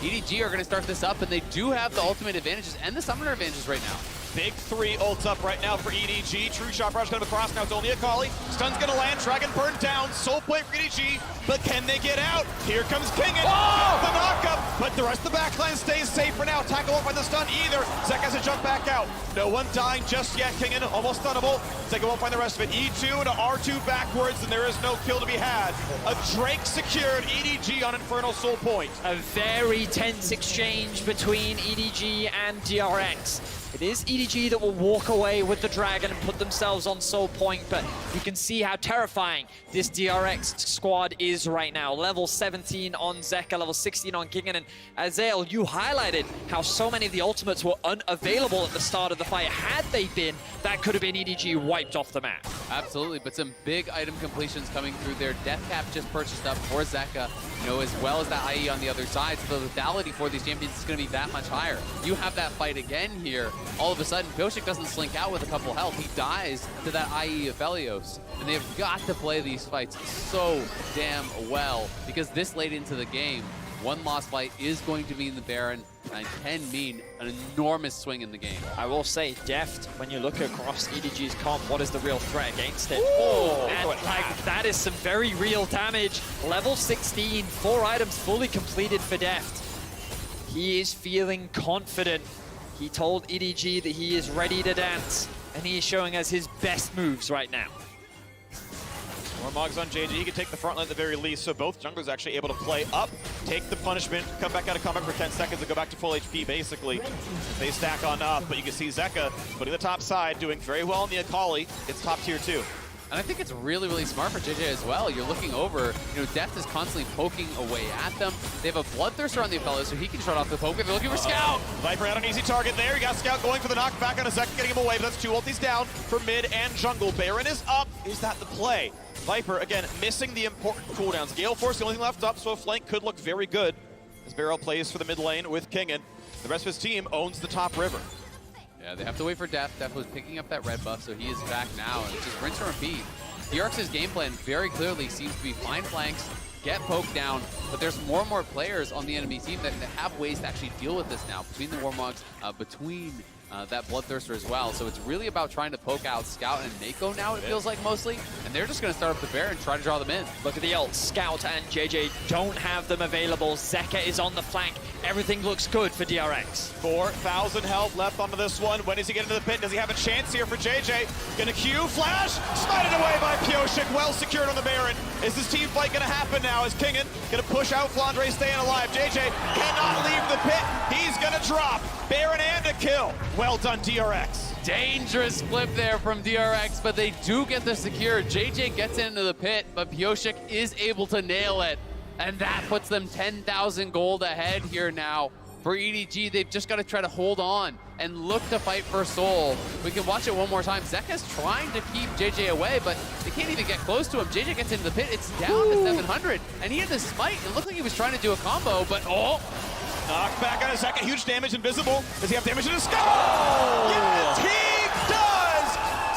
EDG are going to start this up, and they do have the ultimate advantages and the summoner advantages right now. Big 3 ults up right now for EDG. True Shot Rush coming across. Now it's only Akali. Stun's going to land. Dragon burn down. Soul Plate for EDG. But can they get out? Here comes Kingen. Oh! The knockup. But the rest of the backline stays safe for now. Tackle won't find the stun either. Zek has to jump back out. No one dying just yet. Kingen almost stunnable. Zek won't find the rest of it. E2 into R2 backwards, and there is no kill to be had. A Drake secured. EDG on Infernal Soul Point. A very tense exchange between EDG and DRX. It is EDG that will walk away with the dragon and put themselves on Soul Point, but you can see how terrifying this DRX squad is right now. Level 17 on Zeka, level 16 on Kingen, and Azael, you highlighted how so many of the ultimates were unavailable at the start of the fight. Had they been, that could have been EDG wiped off the map. Absolutely, but some big item completions coming through there. Death Cap just purchased up for Zeka, you know, as well as that IE on the other side, so the lethality for these champions is going to be that much higher. You have that fight again here. All of a sudden, Pyosik doesn't slink out with a couple health. He dies to that IE of Felios. And they've got to play these fights so damn well, because this late into the game, one lost fight is going to mean the Baron and can mean an enormous swing in the game. I will say, Deft, when you look across EDG's comp, what is the real threat against it? And like, that is some very real damage. Level 16, 4 items fully completed for Deft. He is feeling confident. He told EDG that he is ready to dance, and he is showing us his best moves right now. Warmog's on JJ. He can take the front line at the very least, so both junglers actually able to play up, take the punishment, come back out of combat for 10 seconds and go back to full HP, basically. They stack on up, but you can see Zeka putting the top side, doing very well on the Akali. It's top tier 2. And I think it's really, really smart for JJ as well. You're looking over, you know, Death is constantly poking away at them. They have a Bloodthirster on the Apello, so he can shut off the poke. They're looking for Scout. Viper out an easy target there. You got Scout going for the knockback on a second, getting him away, but that's 2 ultis down for mid and jungle. Baron is up. Is that the play? Viper, again, missing the important cooldowns. Gale Force, the only thing left up, so a flank could look very good as Barrel plays for the mid lane with Kingen. The rest of his team owns the top river. Yeah, they have to wait for Death. Death was picking up that red buff, so he is back now. And it's just rinse and repeat. DRX's game plan very clearly seems to be find flanks, get poked down, but there's more and more players on the enemy team that have ways to actually deal with this now, between the Warmogs, between that Bloodthirster as well. So it's really about trying to poke out Scout and Mako now, it feels like, mostly. And they're just going to start up the Bear and try to draw them in. Look at the ults. Scout and JJ don't have them available. Zeka is on the flank. Everything looks good for DRX. 4,000 health left onto this one. When does he get into the pit? Does he have a chance here for JJ? Gonna Q, flash, smited away by Pyosik. Well secured on the Baron. Is this team fight gonna happen now? Is Kingen gonna push out Flandre staying alive? JJ cannot leave the pit. He's gonna drop. Baron and a kill. Well done, DRX. Dangerous flip there from DRX, but they do get the secure. JJ gets into the pit, but Pyosik is able to nail it. And that puts them 10,000 gold ahead here now. For EDG, they've just got to try to hold on and look to fight for Soul. We can watch it one more time. Zeka's trying to keep JJ away, but they can't even get close to him. JJ gets into the pit. It's down to 700. And he had the smite. It looked like he was trying to do a combo, but knocked back on a second. Huge damage, invisible. Does he have damage in his skull? Oh. Yes, he does!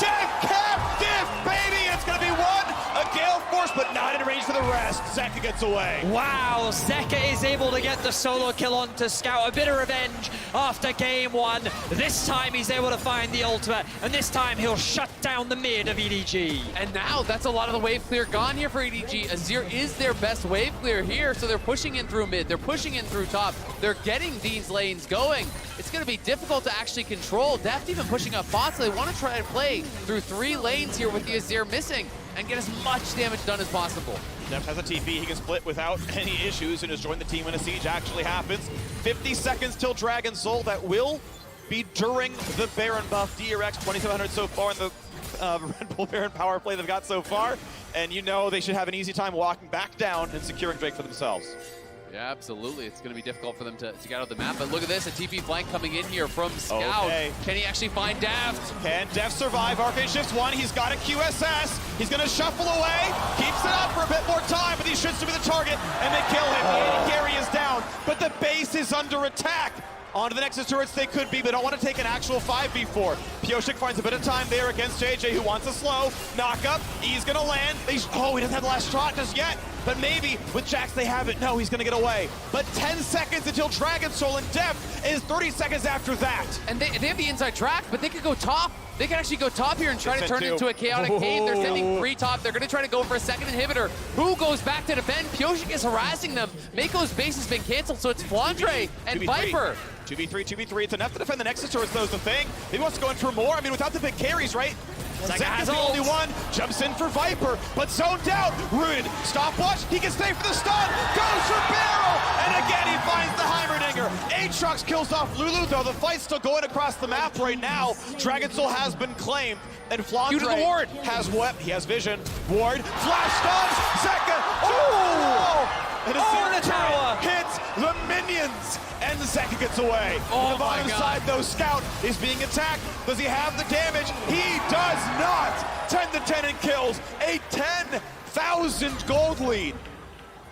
Death captive, baby! It's going to be one. A Gale Force, but not in range for the rest. Zeka gets away. Wow, Zeka is able to get the solo kill onto Scout. A bit of revenge after game one. This time he's able to find the ultimate, and this time he'll shut down the mid of EDG. And now that's a lot of the wave clear gone here for EDG. Azir is their best wave clear here, so they're pushing in through mid, they're pushing in through top, they're getting these lanes going. It's going to be difficult to actually control. Deft even pushing up bot, so they want to try to play through 3 lanes here with the Azir missing and get as much damage done as possible. Deft has a TP, he can split without any issues and just join the team when a siege actually happens. 50 seconds till Dragon Soul. That will be during the Baron buff. DRX 2700 so far in the Red Bull Baron power play they've got so far. And you know they should have an easy time walking back down and securing Drake for themselves. Yeah, absolutely. It's going to be difficult for them to get out of the map. But look at this, a TP flank coming in here from Scout. Okay. Can he actually find Deft? Can Deft survive? Arcane shifts one. He's got a QSS. He's going to shuffle away. Keeps it up for a bit more time, but he should still be the target, and they kill him. Gary is down, but the base is under attack. On to the Nexus turrets they could be, but don't want to take an actual 5v4. Pioshik finds a bit of time there against JJ, who wants a slow. Knock up, he's gonna land. Oh, he doesn't have the last shot just yet, but maybe with Jax they have it. No, he's gonna get away. But 10 seconds until Dragon Soul, and Deft is 30 seconds after that. And they have the inside track, but they could go top. They can actually go top here and try to turn it into a chaotic cave. They're sending 3 top. They're going to try to go for a second inhibitor. Who goes back to defend? Pioshik is harassing them. Mako's base has been canceled, so it's Flandre and Viper. 2v3, 2v3. It's enough to defend the Nexus turrets, though, is the thing. He wants to go in for more. I mean, without the big carries, right? Zeka's the only one. Jumps in for Viper, but zoned out. Ruined. Stopwatch. He can stay for the stun. Goes for Barrel. And again, he finds the Heimerdinger. Aatrox kills off Lulu, though. The fight's still going across the map right now. Dragon Soul has been claimed. And Flandre has what? He has vision. Ward. Flash stuns. Zeka. Oh! And the tower hits the minions. And the Zeka gets away. On the bottom side, though, Scout is being attacked. Does he have the damage? He does not. 10 to 10 in kills. A 10,000 gold lead.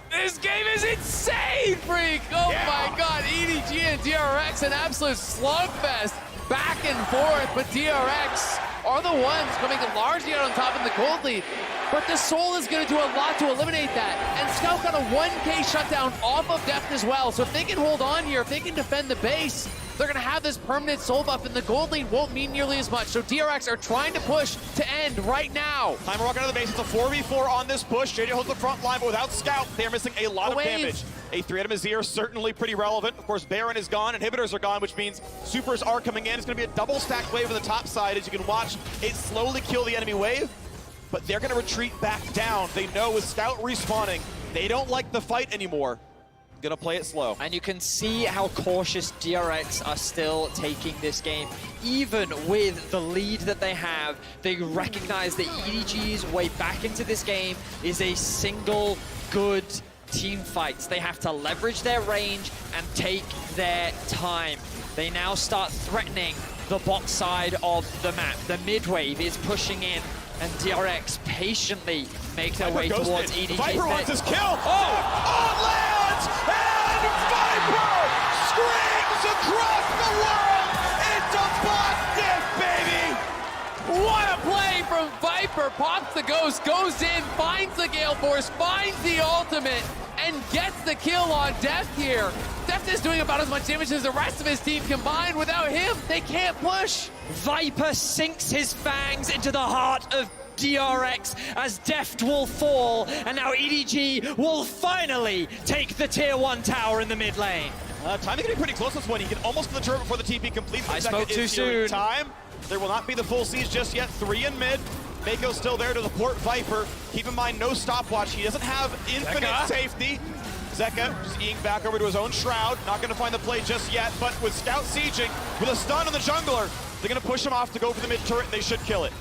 This game is insane, Freak! Oh my god, EDG and DRX, an absolute slugfest. Back and forth, but DRX are the ones coming largely out on top in the gold lead. But the Soul is going to do a lot to eliminate that. And Scout got a 1K shutdown off of Deft as well. So if they can hold on here, if they can defend the base, they're going to have this permanent Soul buff, and the gold lead won't mean nearly as much. So DRX are trying to push to end right now. Time to walk out of the base. It's a 4v4 on this push. JJ holds the front line, but without Scout, they are missing a lot of damage. A 3 out of Azir, certainly pretty relevant. Of course, Baron is gone, inhibitors are gone, which means supers are coming in. It's going to be a double stacked wave on the top side, as you can watch it slowly kill the enemy wave. But they're going to retreat back down. They know with Scout respawning, they don't like the fight anymore. Gonna play it slow. And you can see how cautious DRX are still taking this game. Even with the lead that they have, they recognize that EDG's way back into this game is a single good team fight. They have to leverage their range and take their time. They now start threatening the bot side of the map. The mid wave is pushing in, and DRX patiently make their way towards EDG. Viper wants his kill! On lands! And Viper screams across the world! It's a bot diff, baby! What a play from Viper! Pops the ghost, goes in, finds the Gale Force, finds the ultimate, and gets the kill on Deft here. Deft is doing about as much damage as the rest of his team combined. Without him, they can't push. Viper sinks his fangs into the heart of DRX as Deft will fall, and now EDG will finally take the tier 1 tower in the mid lane. Timing can be pretty close this one. He can almost get the turret before the TP completes. I spoke too soon. Time. There will not be the full siege just yet. 3 in mid. Mako's still there to support Viper. Keep in mind, no stopwatch. He doesn't have infinite safety. Zeka just eating back over to his own shroud. Not going to find the play just yet, but with Scout sieging, with a stun on the jungler, they're going to push him off to go for the mid turret, and they should kill it.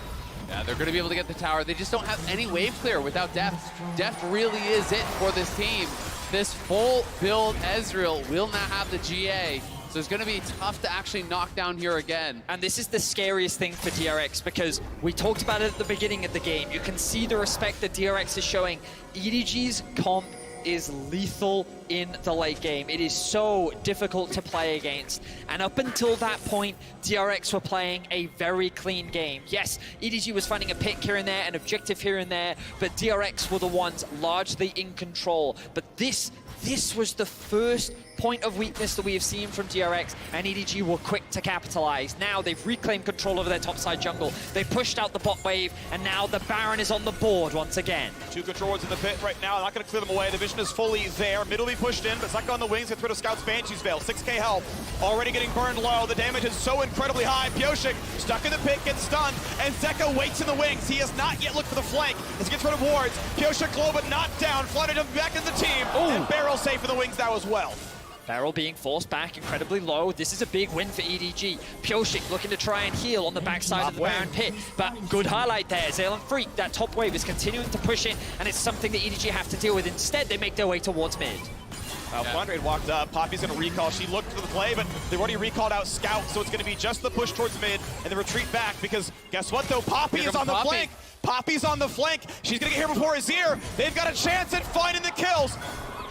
Yeah, they're going to be able to get the tower. They just don't have any wave clear without Deft. Deft really is it for this team. This full build Ezreal will not have the GA. So it's going to be tough to actually knock down here again. And this is the scariest thing for DRX, because we talked about it at the beginning of the game. You can see the respect that DRX is showing. EDG's comp is lethal in the late game. It is so difficult to play against. And up until that point, DRX were playing a very clean game. Yes, EDG was finding a pick here and there, an objective here and there, but DRX were the ones largely in control. But this was the first point of weakness that we have seen from DRX, and EDG were quick to capitalize. Now they've reclaimed control over their topside jungle. They've pushed out the bot wave, and now the Baron is on the board once again. 2 controllers in the pit right now. Not going to clear them away. The vision is fully there. Middle will be pushed in, but Zeka on the wings gets rid of Scout's Banshee's Veil. 6k health. Already getting burned low. The damage is so incredibly high. Pyosik stuck in the pit, gets stunned, and Zeka waits in the wings. He has not yet looked for the flank as he gets rid of wards. Pyosik low but not down. Flooded him back in the team. Ooh. And Barrel safe in the wings now as well. Barrel being forced back incredibly low. This is a big win for EDG. Pyosik looking to try and heal on the backside of the Baron pit. But good highlight there. Zaylan Freak, that top wave is continuing to push in, and it's something that EDG have to deal with. Instead, they make their way towards mid. Flandre walked up. Poppy's going to recall. She looked for the play, but they've already recalled out Scout, so it's going to be just the push towards mid and the retreat back, because guess what, though? Poppy is on the flank. Poppy's on the flank. She's going to get here before Azir. They've got a chance at finding the kills.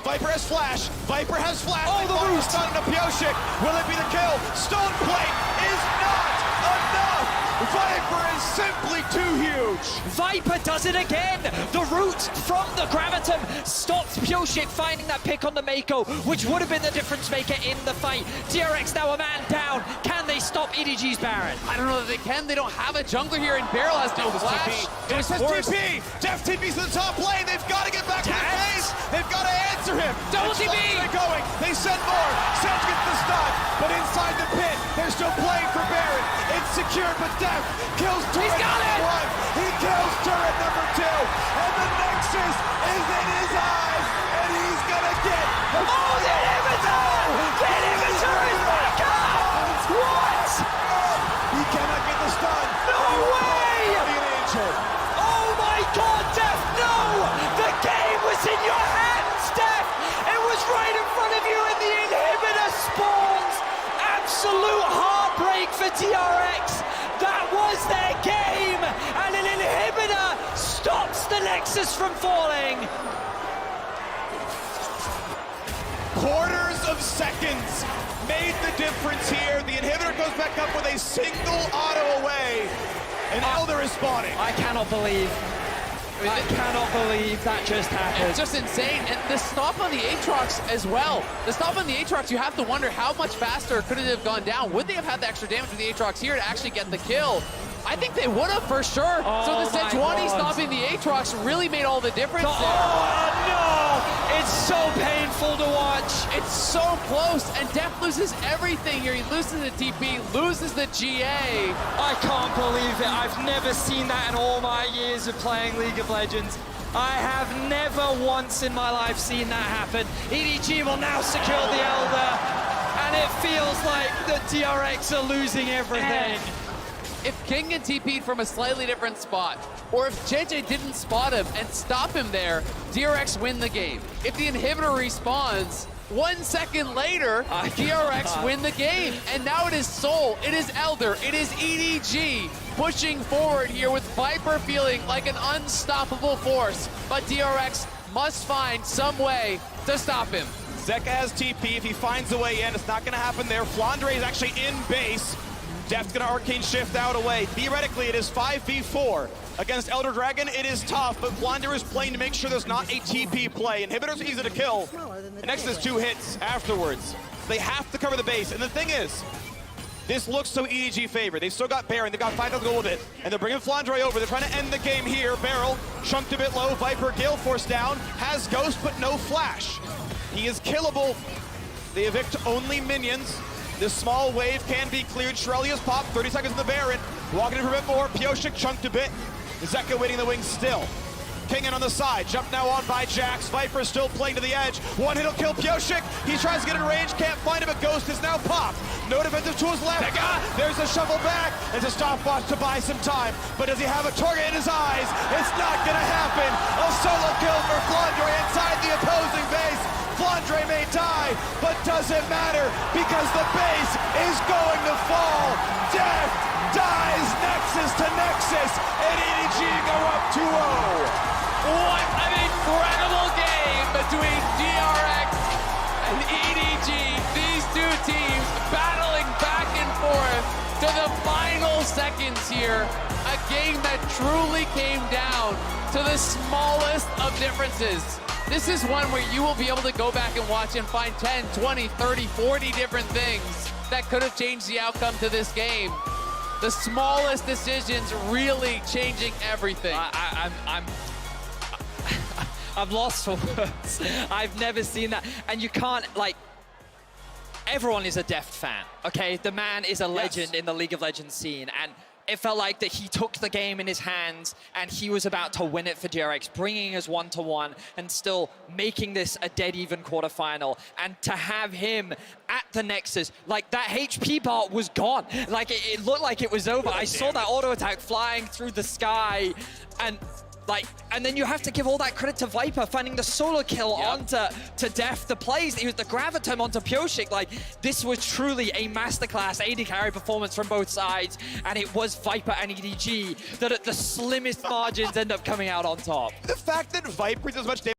Viper has flash. Viper has flash. Oh, the roost on to Pyosik. Will it be the kill? Stone Plate is not enough. Viper is simply too huge. Viper does it again. The root from the Graviton stops Pyosik finding that pick on the Mako, which would have been the difference maker in the fight. DRX now a man down. Can they stop EDG's Baron? I don't know that they can. They don't have a jungler here, and Barrel has no flash. It was TP. Def TP's to the top lane. They've got to get back to the base. They've got to answer him. Double TP. They're going. They send more. Sedge gets the stun, but inside the pit, they're still playing for Baron. It's secured, but Def kills turret number 1. He kills turret number 2, and the Nexus is in his eyes, and he's gonna get the inhibitor! The inhibitor is back up! What? He cannot get the stun. No way! Oh my God, Def, no! The game was in your hands, Def! It was right in front of you, and the inhibitor spawns! Absolute heartbreak for DRX! That was their game, and an inhibitor stops the Nexus from falling. Quarters of seconds made the difference here. The inhibitor goes back up with a single auto away, and Elder is spawning. I cannot believe that just happened. It's just insane. And the stop on the Aatrox as well. The stop on the Aatrox, you have to wonder how much faster could it have gone down? Would they have had the extra damage with the Aatrox here to actually get the kill? I think they would have for sure. So the Sejuani stopping the Aatrox really made all the difference there. Oh no! It's so painful to watch. It's so close, and Def loses everything here. He loses the TP, loses the GA. I can't believe it. I've never seen that in all my years of playing League of Legends. I have never once in my life seen that happen. EDG will now secure the Elder, and it feels like the DRX are losing everything. If King and TP'd from a slightly different spot, or if JJ didn't spot him and stop him there, DRX win the game. If the inhibitor respawns, 1 second later, DRX win the game. And now it is Soul, it is Elder, it is EDG pushing forward here with Viper feeling like an unstoppable force. But DRX must find some way to stop him. Zeka has TP. If he finds a way in, it's not going to happen there. Flandre is actually in base. Def's gonna Arcane Shift out away. Theoretically, it is 5v4. Against Elder Dragon, it is tough, but Flandre is playing to make sure there's not a TP play. Inhibitor's easy to kill. The next is 2 hits afterwards. They have to cover the base, and the thing is, this looks so EDG favored. They've still got Baron, they've got 5 to go with it, and they're bringing Flandre over. They're trying to end the game here. Barrel, chunked a bit low. Viper, Gale Force down, has Ghost, but no Flash. He is killable. They evict only minions. This small wave can be cleared. Shirelia's pop, 30 seconds in the Baron. Walking in for a bit more. Pyosik chunked a bit. Zeka waiting the wings still. King in on the side. Jump now on by Jax. Viper still playing to the edge. One hit will kill Pyosik. He tries to get in range. Can't find him, but Ghost is now popped. No defensive tools left. There's a shovel back. It's a stopwatch to buy some time. But does he have a target in his eyes? It's not going to happen. A solo kill for Flandre inside the opposing base. Flandre may die, but doesn't matter because the base is going to fall. Death dies Nexus to Nexus, and EDG go up 2-0. What an incredible game between here. A game that truly came down to the smallest of differences. This is one where you will be able to go back and watch and find 10, 20, 30, 40 different things that could have changed the outcome to this game. The smallest decisions really changing everything. I'm lost for words. I've never seen that. And you can't, like, everyone is a Deft fan, okay? The man is a legend in the League of Legends scene. And it felt like that he took the game in his hands and he was about to win it for DRX, bringing us 1-1 and still making this a dead even quarterfinal. And to have him at the Nexus, like that HP bar was gone. Like it looked like it was over. I saw that auto attack flying through the sky and then you have to give all that credit to Viper finding the solo kill onto Def. The plays, it was the gravitum onto Pyoshik. Like, this was truly a masterclass AD carry performance from both sides, and it was Viper and EDG that at the slimmest margins end up coming out on top. The fact that Viper does as much damage